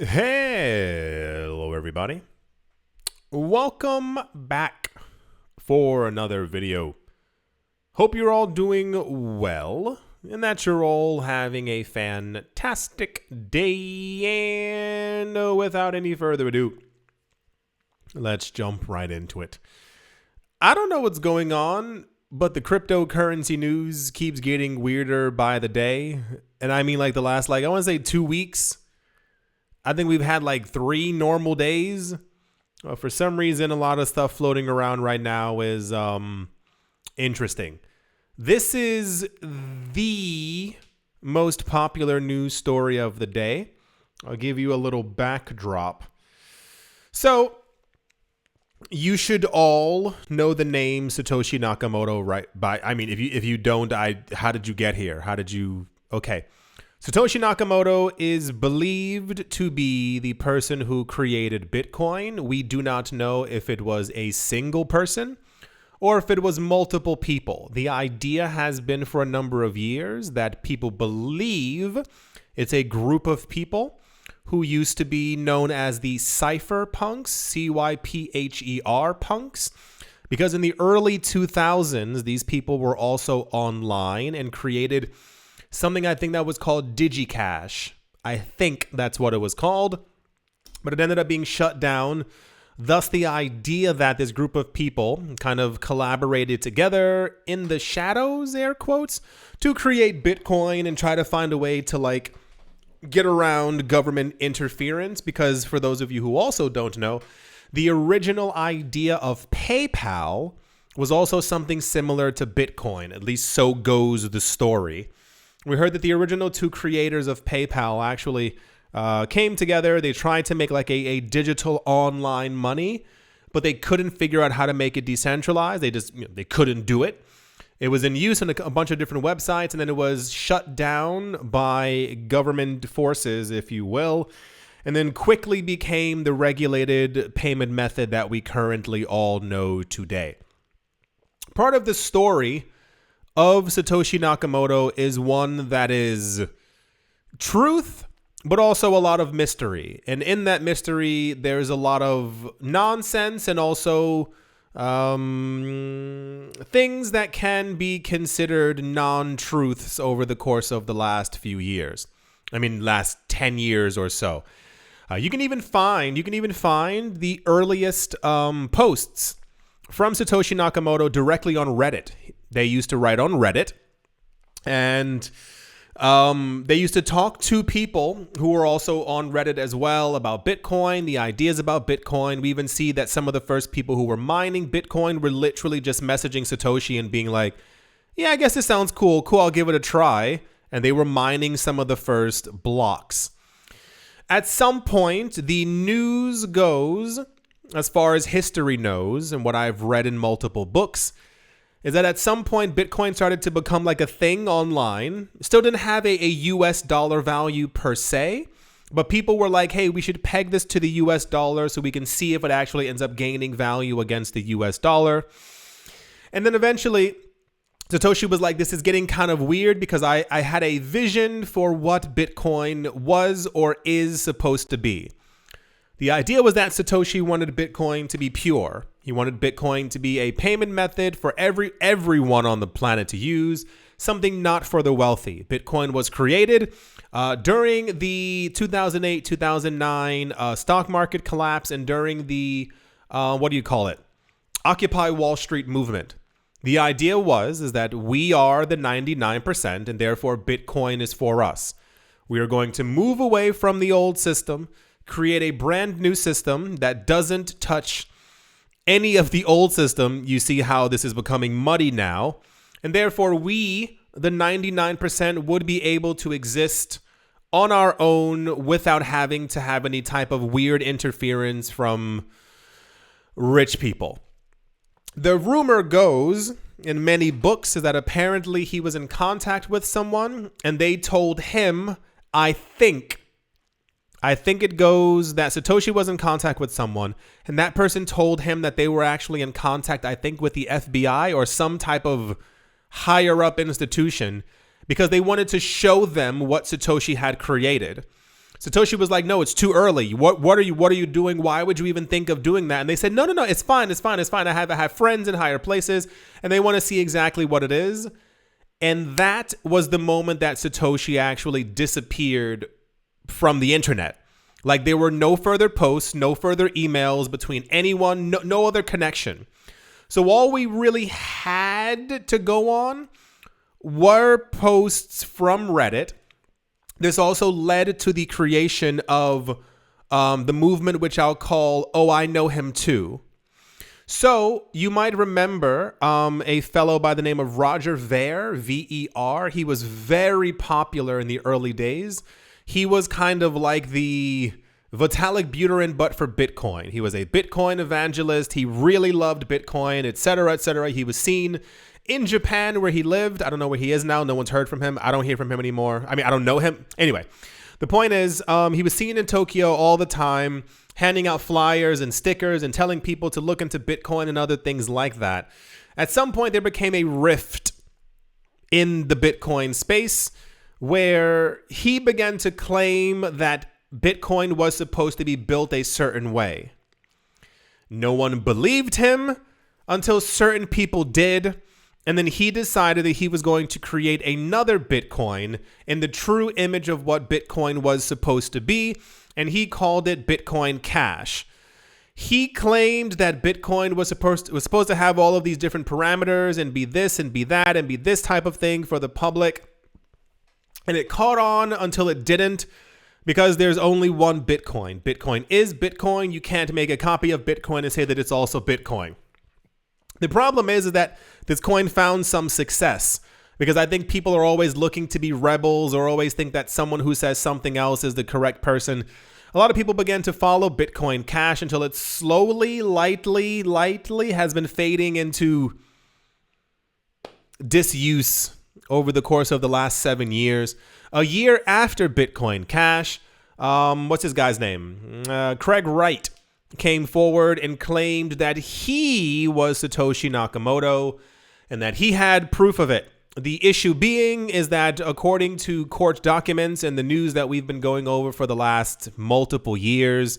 Hello everybody. Welcome back for another video. Hope you're all doing well and that you're all having a fantastic day. And without any further ado, let's jump right into it. I don't know what's going on, but the cryptocurrency news keeps getting weirder by the day. And I mean like the last, I want to say 2 weeks. I think we've had like 3 normal days. For some reason, a lot of stuff floating around right now is interesting. This is the most popular news story of the day. I'll give you a little backdrop. So, you should all know the name Satoshi Nakamoto, right? If you don't, how did you get here? Okay. Satoshi Nakamoto is believed to be the person who created Bitcoin. We do not know if it was a single person or if it was multiple people. The idea has been for a number of years that people believe it's a group of people who used to be known as the cypherpunks, C-Y-P-H-E-R punks, because in the early 2000s, these people were also online and created something I think that was called DigiCash. I think that's what it was called, but it ended up being shut down. Thus, the idea that this group of people kind of collaborated together in the shadows, air quotes, to create Bitcoin and try to find a way to get around government interference. Because for those of you who also don't know, the original idea of PayPal was also something similar to Bitcoin. At least so goes the story. We heard that the original 2 creators of PayPal actually came together. They tried to make a digital online money, but they couldn't figure out how to make it decentralized. They couldn't do it. It was in use on a bunch of different websites, and then it was shut down by government forces, if you will, and then quickly became the regulated payment method that we currently all know today. Part of the story of Satoshi Nakamoto is one that is truth, but also a lot of mystery. And in that mystery, there's a lot of nonsense and also things that can be considered non-truths over the course of the last few years. Last 10 years or so. You can even find the earliest posts from Satoshi Nakamoto directly on Reddit. They used to write on Reddit, and they used to talk to people who were also on Reddit as well about Bitcoin, the ideas about Bitcoin. We even see that some of the first people who were mining Bitcoin were literally just messaging Satoshi and being like, yeah, I guess this sounds cool. I'll give it a try. And they were mining some of the first blocks. At some point, the news goes, as far as history knows, and what I've read in multiple books, is that at some point Bitcoin started to become like a thing online. Still didn't have a US dollar value per se, but people were like, hey, we should peg this to the US dollar so we can see if it actually ends up gaining value against the US dollar. And then eventually Satoshi was like, this is getting kind of weird because I had a vision for what Bitcoin was or is supposed to be. The idea was that Satoshi wanted Bitcoin to be pure. He wanted Bitcoin to be a payment method for everyone on the planet to use, something not for the wealthy. Bitcoin was created during the 2008-2009 stock market collapse and during the, Occupy Wall Street movement. The idea is that we are the 99% and therefore Bitcoin is for us. We are going to move away from the old system, create a brand new system that doesn't touch any of the old system. You see how this is becoming muddy now. And therefore we, the 99%, would be able to exist on our own without having to have any type of weird interference from rich people. The rumor goes in many books is that apparently he was in contact with someone and they told him, I think it goes that Satoshi was in contact with someone and that person told him that they were actually in contact, I think, with the FBI or some type of higher up institution because they wanted to show them what Satoshi had created. Satoshi was like, no, it's too early. What are you doing? Why would you even think of doing that? And they said, no, it's fine. I have friends in higher places, and they want to see exactly what it is. And that was the moment that Satoshi actually disappeared from the internet. Like, there were no further posts, no further emails between anyone, no other connection. So all we really had to go on were posts from Reddit. This also led to the creation of the movement, which I'll call Oh, I Know Him Too. So you might remember a fellow by the name of Roger Ver, V-E-R. He was very popular in the early days. He was kind of like the Vitalik Buterin, but for Bitcoin. He was a Bitcoin evangelist. He really loved Bitcoin, etc., etc. He was seen in Japan where he lived. I don't know where he is now. No one's heard from him. I don't hear from him anymore. I mean, I don't know him. Anyway, the point is he was seen in Tokyo all the time, handing out flyers and stickers and telling people to look into Bitcoin and other things like that. At some point, there became a rift in the Bitcoin space where he began to claim that Bitcoin was supposed to be built a certain way. No one believed him until certain people did. And then he decided that he was going to create another Bitcoin in the true image of what Bitcoin was supposed to be. And he called it Bitcoin Cash. He claimed that Bitcoin was supposed to have all of these different parameters and be this and be that and be this type of thing for the public. And it caught on until it didn't, because there's only one Bitcoin. Bitcoin is Bitcoin. You can't make a copy of Bitcoin and say that it's also Bitcoin. The problem is that this coin found some success, because I think people are always looking to be rebels or always think that someone who says something else is the correct person. A lot of people began to follow Bitcoin Cash until it slowly, lightly has been fading into disuse over the course of the last 7 years. A year after Bitcoin Cash, what's his guy's name? Craig Wright came forward and claimed that he was Satoshi Nakamoto and that he had proof of it. The issue being is that according to court documents and the news that we've been going over for the last multiple years,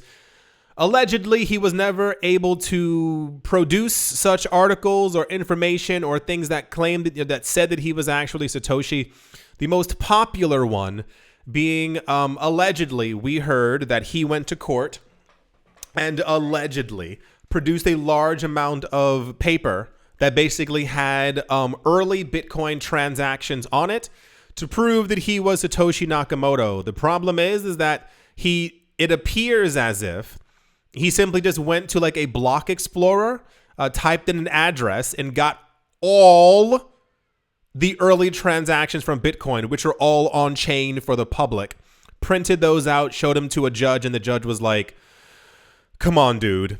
allegedly he was never able to produce such articles or information or things that claimed that said that he was actually Satoshi. The most popular one being allegedly, we heard that he went to court and allegedly produced a large amount of paper that basically had early Bitcoin transactions on it to prove that he was Satoshi Nakamoto. The problem is that it appears as if he simply just went to like a block explorer, typed in an address, and got all the early transactions from Bitcoin, which are all on chain for the public, printed those out, showed them to a judge, and the judge was like, come on, dude.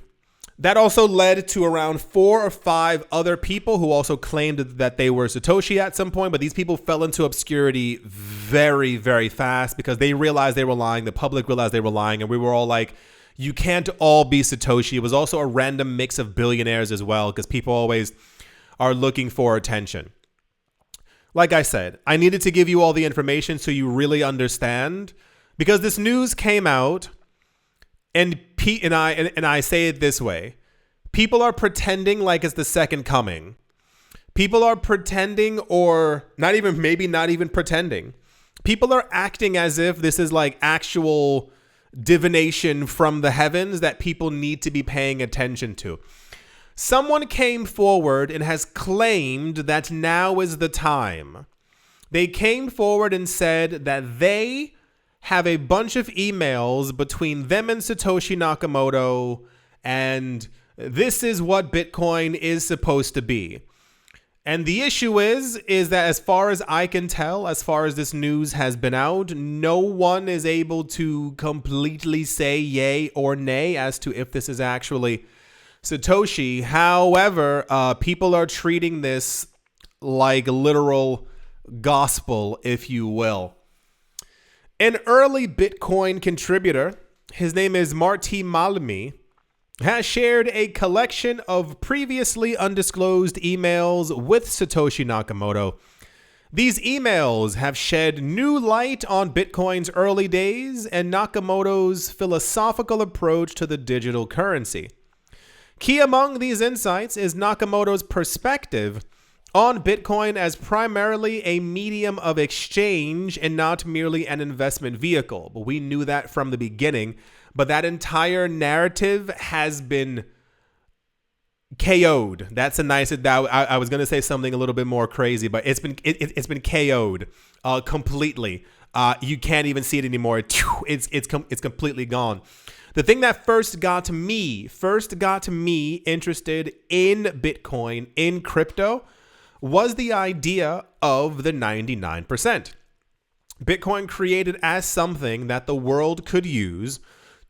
That also led to around 4 or 5 other people who also claimed that they were Satoshi at some point, but these people fell into obscurity very, very fast because they realized they were lying. The public realized they were lying, and we were all like, you can't all be Satoshi. It was also a random mix of billionaires as well, because people always are looking for attention. Like I said, I needed to give you all the information so you really understand, because this news came out, and Pete and I say it this way. People are pretending like it's the second coming. People are pretending, or not even pretending. People are acting as if this is like actual divination from the heavens that people need to be paying attention to. Someone came forward and has claimed that now is the time. They came forward and said that they have a bunch of emails between them and Satoshi Nakamoto, and this is what Bitcoin is supposed to be. And the issue is that as far as I can tell, as far as this news has been out, no one is able to completely say yay or nay as to if this is actually Satoshi. However, people are treating this like literal gospel, if you will. An early Bitcoin contributor, his name is Malmi, has shared a collection of previously undisclosed emails with Satoshi Nakamoto These emails have shed new light on Bitcoin's early days and Nakamoto's philosophical approach to the digital currency. Key among these insights is Nakamoto's perspective on Bitcoin as primarily a medium of exchange and not merely an investment vehicle. But we knew that from the beginning, but that entire narrative has been KO'd. That's a nice. I was going to say something a little bit more crazy, but it's been KO'd completely. You can't even see it anymore. It's completely gone. The thing that first got me interested in Bitcoin, in crypto, was the idea of the 99%. Bitcoin created as something that the world could use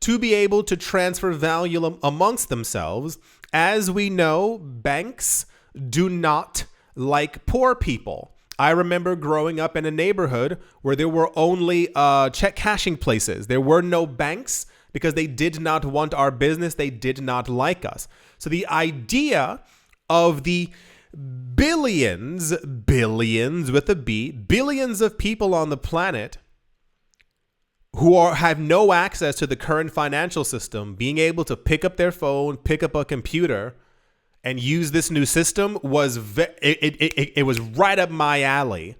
to be able to transfer value amongst themselves. As we know, banks do not like poor people. I remember growing up in a neighborhood where there were only check cashing places. There were no banks because they did not want our business. They did not like us. So the idea of the billions with a B, billions of people on the planet who have no access to the current financial system, being able to pick up their phone, pick up a computer, and use this new system was it was right up my alley.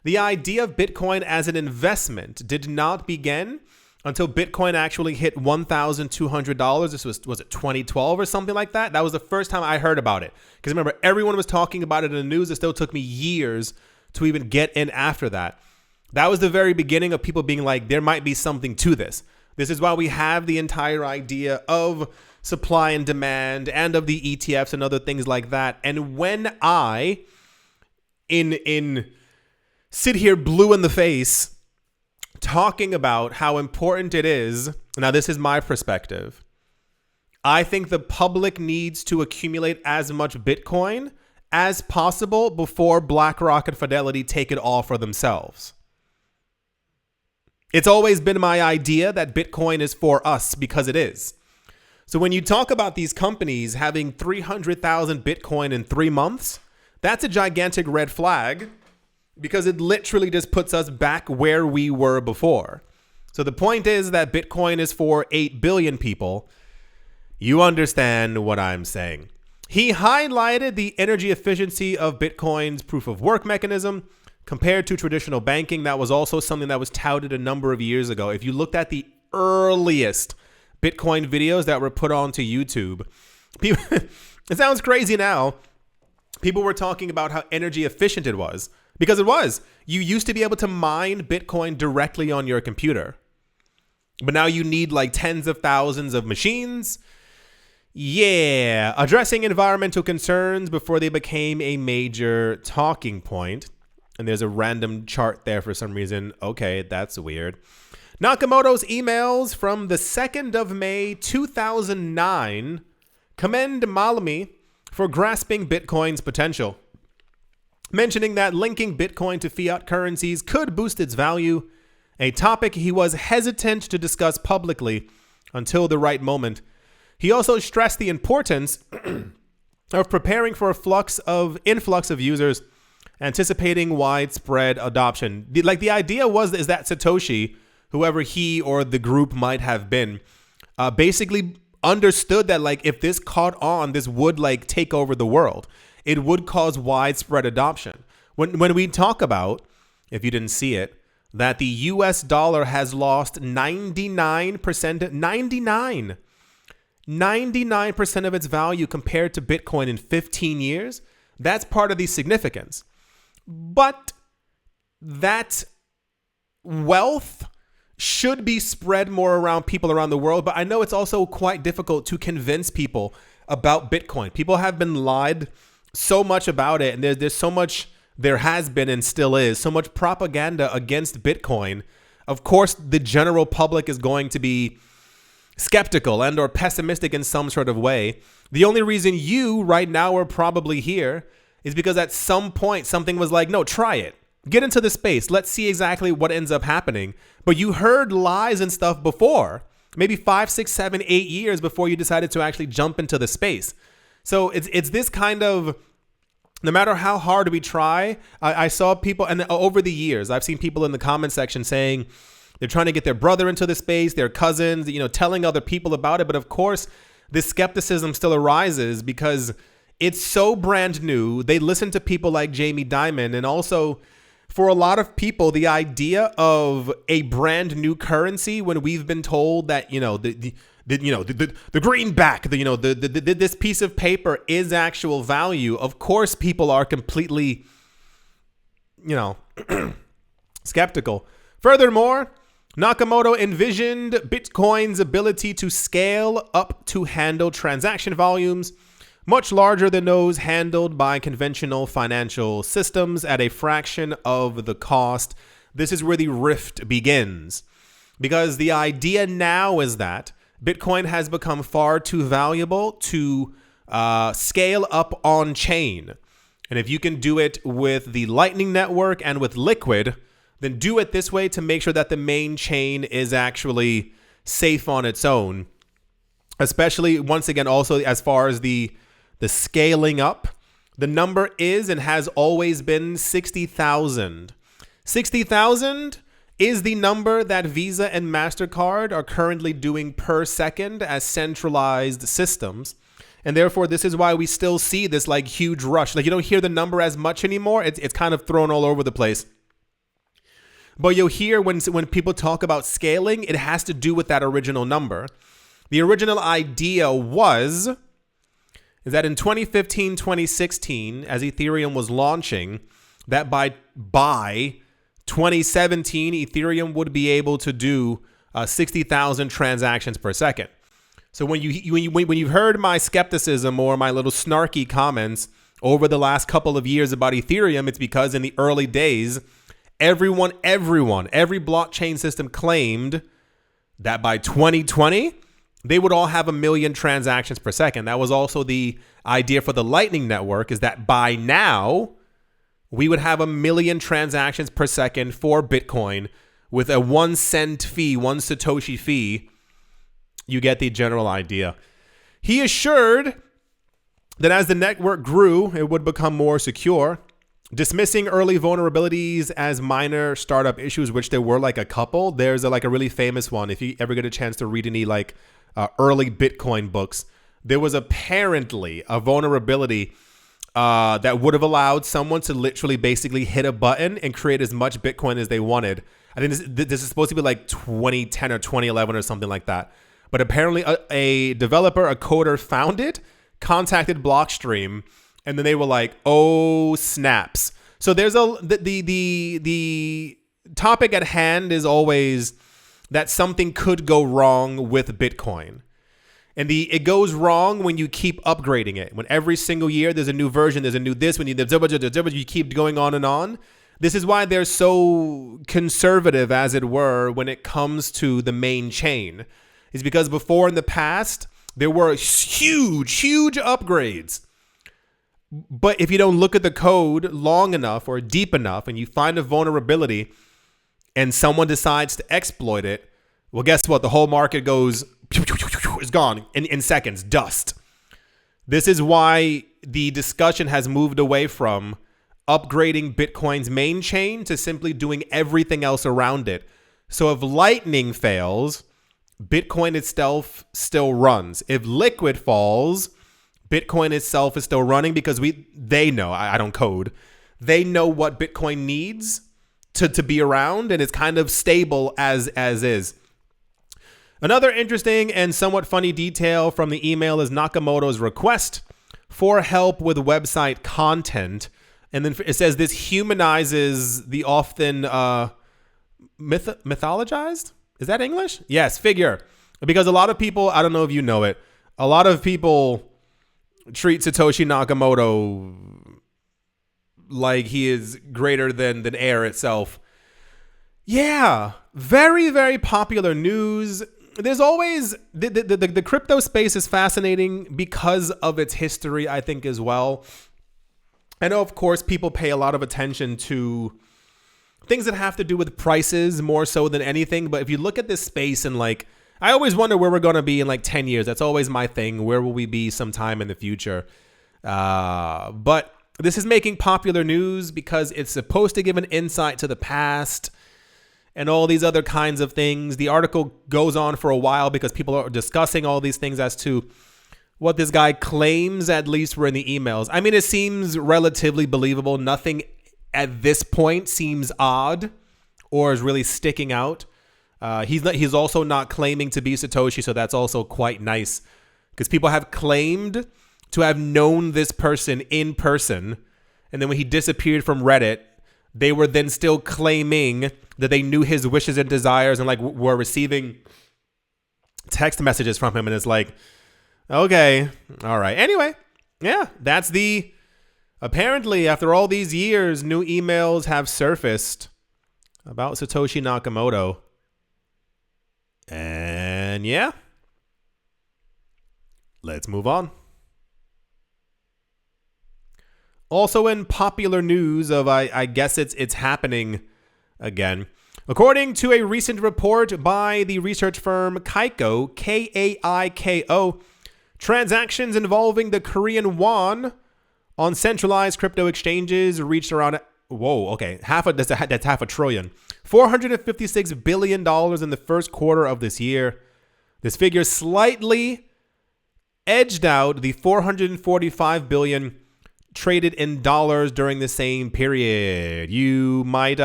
The idea of Bitcoin as an investment did not begin until Bitcoin actually hit $1,200. This was it 2012 or something like that? That was the first time I heard about it. Because remember, everyone was talking about it in the news. It still took me years to even get in after that. That was the very beginning of people being like, there might be something to this. This is why we have the entire idea of supply and demand and of the ETFs and other things like that. And when I sit here blue in the face talking about how important it is, now this is my perspective, I think the public needs to accumulate as much Bitcoin as possible before BlackRock and Fidelity take it all for themselves. It's always been my idea that Bitcoin is for us because it is. So when you talk about these companies having 300,000 Bitcoin in 3 months, that's a gigantic red flag because it literally just puts us back where we were before. So the point is that Bitcoin is for 8 billion people. You understand what I'm saying. He highlighted the energy efficiency of Bitcoin's proof of work mechanism compared to traditional banking. That was also something that was touted a number of years ago. If you looked at the earliest Bitcoin videos that were put onto YouTube, people, it sounds crazy now. People were talking about how energy efficient it was because it was. You used to be able to mine Bitcoin directly on your computer, but now you need like tens of thousands of machines. Yeah, addressing environmental concerns before they became a major talking point. And there's a random chart there for some reason. Okay, that's weird. Nakamoto's emails from the 2nd of May, 2009 commend Malmi for grasping Bitcoin's potential, mentioning that linking Bitcoin to fiat currencies could boost its value, a topic he was hesitant to discuss publicly until the right moment. He also stressed the importance of preparing for an influx of users, anticipating widespread adoption. The idea is that Satoshi, whoever he or the group might have been, basically understood that if this caught on, this would take over the world. It would cause widespread adoption. When we talk about, if you didn't see it, that the US dollar has lost 99% of its value compared to Bitcoin in 15 years, that's part of the significance. But that wealth should be spread more around people around the world. But I know it's also quite difficult to convince people about Bitcoin. People have been lied so much about it. And there's so much, there has been and still is, so much propaganda against Bitcoin. Of course, the general public is going to be skeptical and or pessimistic in some sort of way. The only reason you right now are probably here is because at some point something was like, no, try it. Get into the space. Let's see exactly what ends up happening. But you heard lies and stuff before, maybe 5, 6, 7, 8 years before you decided to actually jump into the space. So it's this kind of no matter how hard we try, I saw people, and over the years, I've seen people in the comment section saying they're trying to get their brother into the space, their cousins, telling other people about it. But of course, this skepticism still arises because it's so brand new. They listen to people like Jamie Dimon, and also for a lot of people, the idea of a brand new currency when we've been told that, the greenback, this piece of paper is actual value. Of course, people are completely, skeptical. Furthermore, Nakamoto envisioned Bitcoin's ability to scale up to handle transaction volumes much larger than those handled by conventional financial systems at a fraction of the cost. This is where the rift begins, because the idea now is that Bitcoin has become far too valuable to scale up on chain. And if you can do it with the Lightning Network and with Liquid, then do it this way to make sure that the main chain is actually safe on its own. Especially, once again, also as far as the scaling up, the number is and has always been 60,000. 60,000 is the number that Visa and MasterCard are currently doing per second as centralized systems. And therefore, this is why we still see this like huge rush. Like, you don't hear the number as much anymore. It's kind of thrown all over the place. But you'll hear when people talk about scaling, it has to do with that original number. The original idea is that in 2015, 2016, as Ethereum was launching, that by 2017, Ethereum would be able to do 60,000 transactions per second. So when you've heard my skepticism or my little snarky comments over the last couple of years about Ethereum, it's because in the early days, every blockchain system claimed that by 2020, they would all have 1 million transactions per second. That was also the idea for the Lightning Network, is that by now, we would have 1 million transactions per second for Bitcoin with a 1 cent fee, 1 Satoshi fee. You get the general idea. He assured that as the network grew, it would become more secure, dismissing early vulnerabilities as minor startup issues, which there were like a couple. There's a really famous one. If you ever get a chance to read any early Bitcoin books, there was apparently a vulnerability that would have allowed someone to literally basically hit a button and create as much Bitcoin as they wanted. I think this is supposed to be like 2010 or 2011 or something like that. But apparently a developer, a coder found it, contacted Blockstream, and then they were like, oh, snaps. So there's the topic at hand is always that something could go wrong with Bitcoin. And it goes wrong when you keep upgrading it. When every single year there's a new version, there's a new this, when you keep going on and on. This is why they're so conservative, as it were, when it comes to the main chain. Is because before in the past, there were huge upgrades. But if you don't look at the code long enough or deep enough and you find a vulnerability and someone decides to exploit it, well, guess what? The whole market is gone in seconds, dust. This is why the discussion has moved away from upgrading Bitcoin's main chain to simply doing everything else around it. So if Lightning fails, Bitcoin itself still runs. If Liquid falls, Bitcoin itself is still running because they know, I don't code, they know what Bitcoin needs to be around, and it's kind of stable as is. Another interesting and somewhat funny detail from the email is Nakamoto's request for help with website content. And then it says this humanizes the often mythologized? Is that English? Yes, figure. Because a lot of people, I don't know if you know it, a lot of people treat Satoshi Nakamoto like he is greater than air itself. Yeah, very, very popular news. There's always, the crypto space is fascinating because of its history, I think, as well. I know, of course, people pay a lot of attention to things that have to do with prices more so than anything. But if you look at this space and I always wonder where we're going to be in 10 years. That's always my thing. Where will we be sometime in the future? But This is making popular news because it's supposed to give an insight to the past and all these other kinds of things. The article goes on for a while because people are discussing all these things as to what this guy claims, at least were in the emails. I mean, it seems relatively believable. Nothing at this point seems odd or is really sticking out. He's also not claiming to be Satoshi, so that's also quite nice because people have claimed to have known this person in person, and then when he disappeared from Reddit, they were then still claiming that they knew his wishes and desires and like were receiving text messages from him, and it's like, okay, all right. Anyway, yeah, that's apparently after all these years, new emails have surfaced about Satoshi Nakamoto. And yeah, let's move on. Also in popular news of, I guess it's happening again. According to a recent report by the research firm Kaiko, K-A-I-K-O, transactions involving the Korean won on centralized crypto exchanges reached around, that's half a trillion. $456 billion in the first quarter of this year. This figure slightly edged out the $445 billion traded in dollars during the same period. You might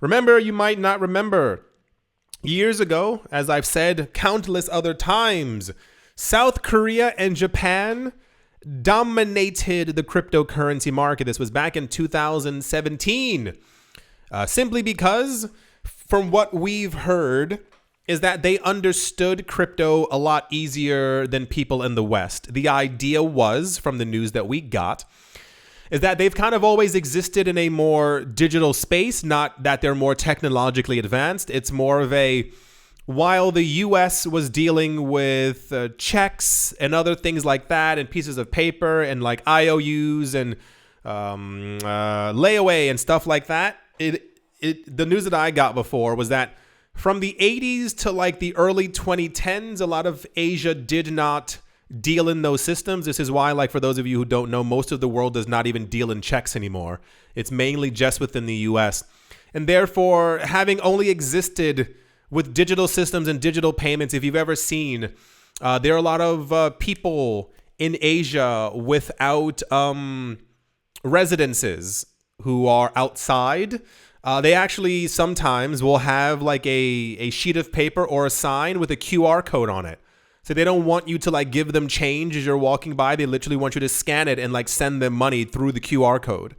remember, you might not remember. Years ago, as I've said countless other times, South Korea and Japan dominated the cryptocurrency market. This was back in 2017. Simply because, from what we've heard, is that they understood crypto a lot easier than people in the West. The idea was, from the news that we got, is that they've kind of always existed in a more digital space, not that they're more technologically advanced. It's more of a, while the US was dealing with checks and other things like that and pieces of paper and like IOUs and layaway and stuff like that, the news that I got before was that from the 80s to like the early 2010s, a lot of Asia did not deal in those systems. This is why, like, for those of you who don't know, most of the world does not even deal in checks anymore. It's mainly just within the US. And therefore, having only existed with digital systems and digital payments, if you've ever seen, there are a lot of people in Asia without residences who are outside. They actually sometimes will have like a sheet of paper or a sign with a QR code on it. So they don't want you to like give them change as you're walking by. They literally want you to scan it and like send them money through the QR code.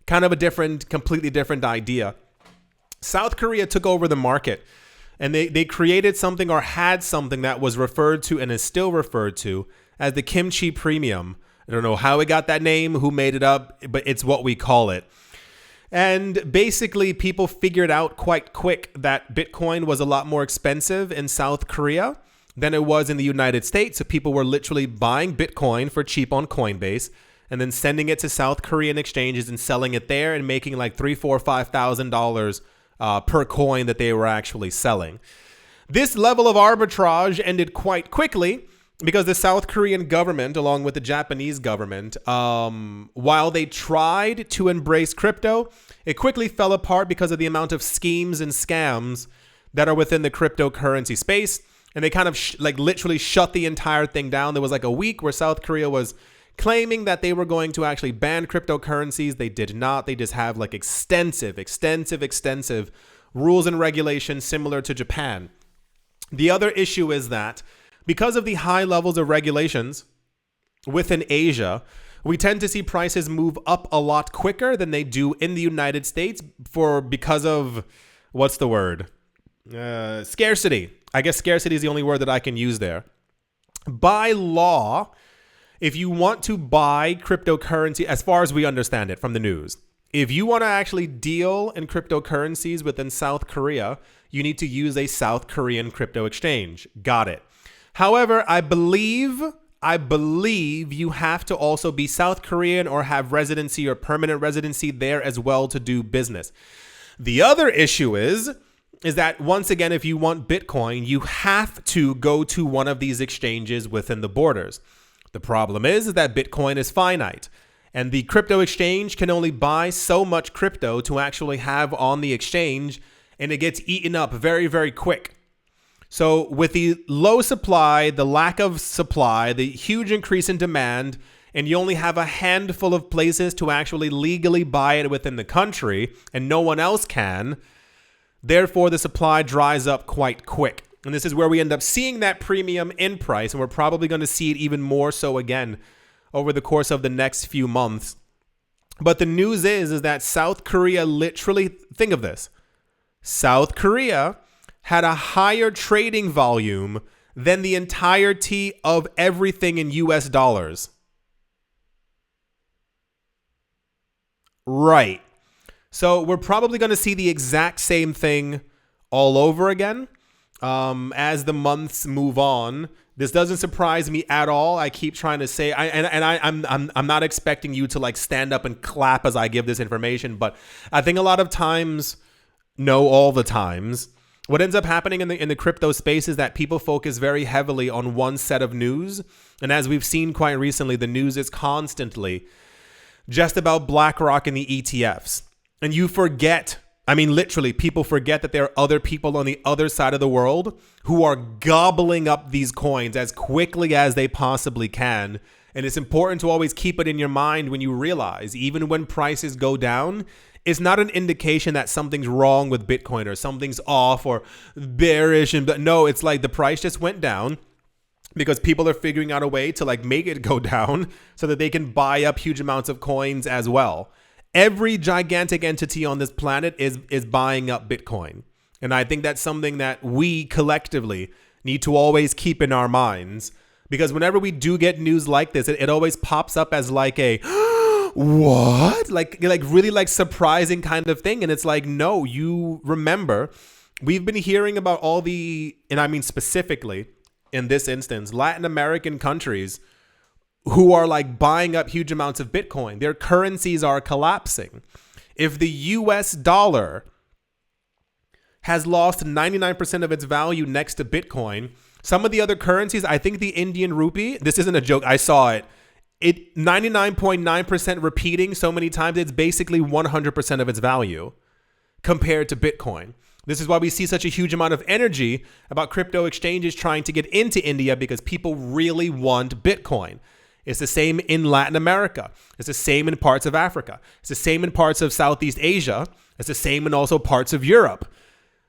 Kind of a completely different idea. South Korea took over the market and they created something or had something that was referred to and is still referred to as the kimchi premium. I don't know how it got that name, who made it up, but it's what we call it. And basically, people figured out quite quick that Bitcoin was a lot more expensive in South Korea than it was in the United States. So people were literally buying Bitcoin for cheap on Coinbase and then sending it to South Korean exchanges and selling it there and making like $3,000, $4,000, $5,000 per coin that they were actually selling. This level of arbitrage ended quite quickly because the South Korean government, along with the Japanese government, while they tried to embrace crypto, it quickly fell apart because of the amount of schemes and scams that are within the cryptocurrency space. And they kind of literally shut the entire thing down. There was like a week where South Korea was claiming that they were going to actually ban cryptocurrencies. They did not. They just have like extensive rules and regulations similar to Japan. The other issue is that because of the high levels of regulations within Asia, we tend to see prices move up a lot quicker than they do in the United States because of, what's the word? Scarcity. I guess scarcity is the only word that I can use there. By law, if you want to buy cryptocurrency, as far as we understand it from the news, if you want to actually deal in cryptocurrencies within South Korea, you need to use a South Korean crypto exchange. Got it. However, I believe you have to also be South Korean or have residency or permanent residency there as well to do business. The other issue is that once again, if you want Bitcoin, you have to go to one of these exchanges within the borders. The problem is that Bitcoin is finite. And the crypto exchange can only buy so much crypto to actually have on the exchange, and it gets eaten up very, very quick. So with the low supply, the lack of supply, the huge increase in demand, and you only have a handful of places to actually legally buy it within the country, and no one else can, therefore the supply dries up quite quick. And this is where we end up seeing that premium in price, and we're probably going to see it even more so again over the course of the next few months. But the news is that South Korea literally, think of this, South Korea had a higher trading volume than the entirety of everything in US dollars. Right. So we're probably going to see the exact same thing all over again as the months move on. This doesn't surprise me at all. I keep trying to say, I'm not expecting you to like stand up and clap as I give this information, but I think a lot of times, no, all the times, what ends up happening in the crypto space is that people focus very heavily on one set of news, and as we've seen quite recently, the news is constantly just about BlackRock and the ETFs. And you forget, I mean, literally, people forget that there are other people on the other side of the world who are gobbling up these coins as quickly as they possibly can. And it's important to always keep it in your mind when you realize, even when prices go down, it's not an indication that something's wrong with Bitcoin or something's off or bearish. But no, it's like the price just went down because people are figuring out a way to like make it go down so that they can buy up huge amounts of coins as well. Every gigantic entity on this planet is buying up Bitcoin. And I think that's something that we collectively need to always keep in our minds, because whenever we do get news like this, it always pops up as like a what? Like really like surprising kind of thing. And it's like, no, you remember, we've been hearing about all the, and I mean specifically in this instance, Latin American countries who are like buying up huge amounts of Bitcoin. Their currencies are collapsing. If the US dollar has lost 99% of its value next to Bitcoin, some of the other currencies, I think the Indian rupee, this isn't a joke, I saw it, 99.9% repeating so many times, it's basically 100% of its value compared to Bitcoin. This is why we see such a huge amount of energy about crypto exchanges trying to get into India, because people really want Bitcoin. It's the same in Latin America. It's the same in parts of Africa. It's the same in parts of Southeast Asia. It's the same in also parts of Europe.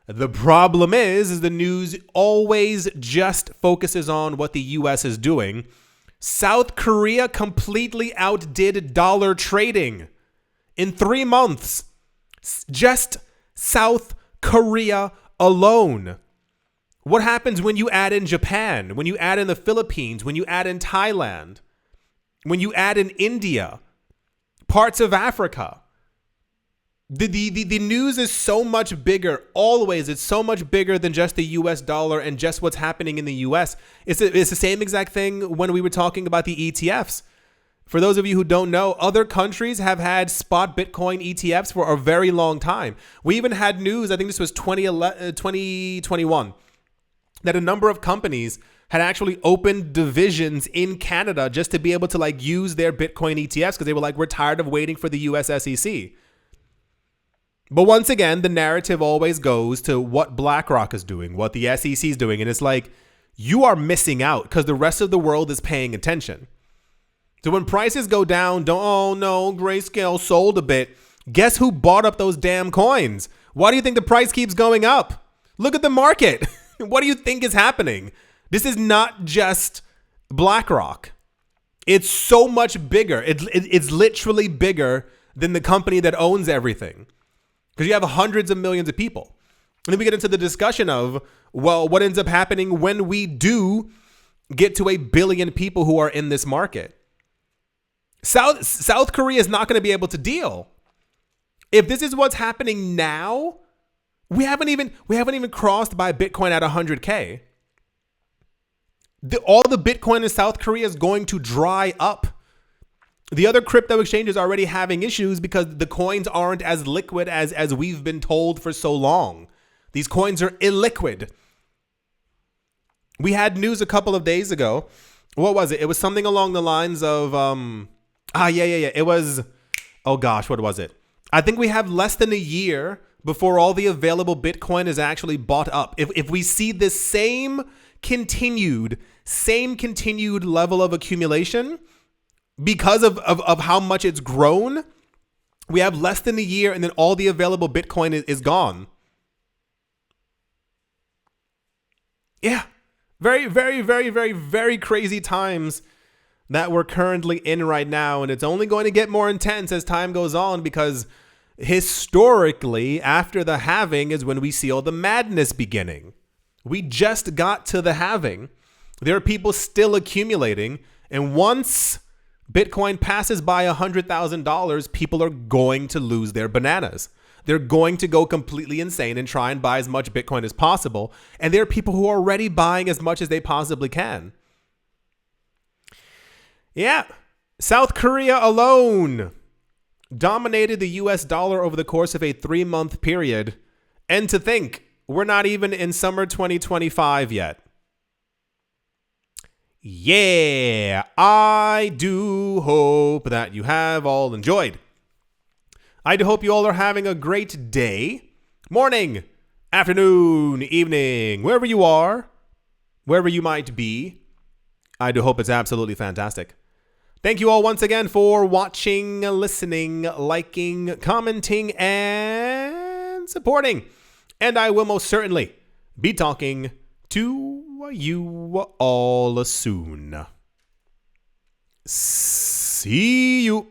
The problem is the news always just focuses on what the US is doing. South Korea completely outdid dollar trading in 3 months. Just South Korea alone. What happens when you add in Japan, when you add in the Philippines, when you add in Thailand, when you add in India, parts of Africa? The news is so much bigger. Always, it's so much bigger than just the US dollar and just what's happening in the US. It's the same exact thing when we were talking about the ETFs. For those of you who don't know, other countries have had spot Bitcoin ETFs for a very long time. We even had news, I think this was 2021, that a number of companies had actually opened divisions in Canada just to be able to like use their Bitcoin ETFs because they were like, we're tired of waiting for the US SEC. But once again, the narrative always goes to what BlackRock is doing, what the SEC is doing. And it's like, you are missing out because the rest of the world is paying attention. So when prices go down, oh no, Grayscale sold a bit. Guess who bought up those damn coins? Why do you think the price keeps going up? Look at the market. What do you think is happening? This is not just BlackRock. It's so much bigger. It's literally bigger than the company that owns everything, because you have hundreds of millions of people. And then we get into the discussion of, well, what ends up happening when we do get to 1 billion people who are in this market? South Korea is not going to be able to deal. If this is what's happening now, we haven't even crossed by Bitcoin at 100K. All the Bitcoin in South Korea is going to dry up. The other crypto exchanges are already having issues because the coins aren't as liquid as we've been told for so long. These coins are illiquid. We had news a couple of days ago. What was it? It was something along the lines of Yeah. It was, oh gosh, what was it? I think we have less than a year before all the available Bitcoin is actually bought up. If we see this same continued level of accumulation because of how much it's grown, we have less than a year and then all the available Bitcoin is gone. Yeah. Very, very, very, very, very crazy times that we're currently in right now. And it's only going to get more intense as time goes on, because historically, after the halving is when we see all the madness beginning. We just got to the halving. There are people still accumulating. And once Bitcoin passes by $100,000, people are going to lose their bananas. They're going to go completely insane and try and buy as much Bitcoin as possible. And there are people who are already buying as much as they possibly can. Yeah. South Korea alone dominated the US dollar over the course of a 3-month period. And to think, we're not even in summer 2025 yet. Yeah, I do hope that you have all enjoyed. I do hope you all are having a great day, morning, afternoon, evening, wherever you are, wherever you might be. I do hope it's absolutely fantastic. Thank you all once again for watching, listening, liking, commenting, and supporting. And I will most certainly be talking to you all soon. See you.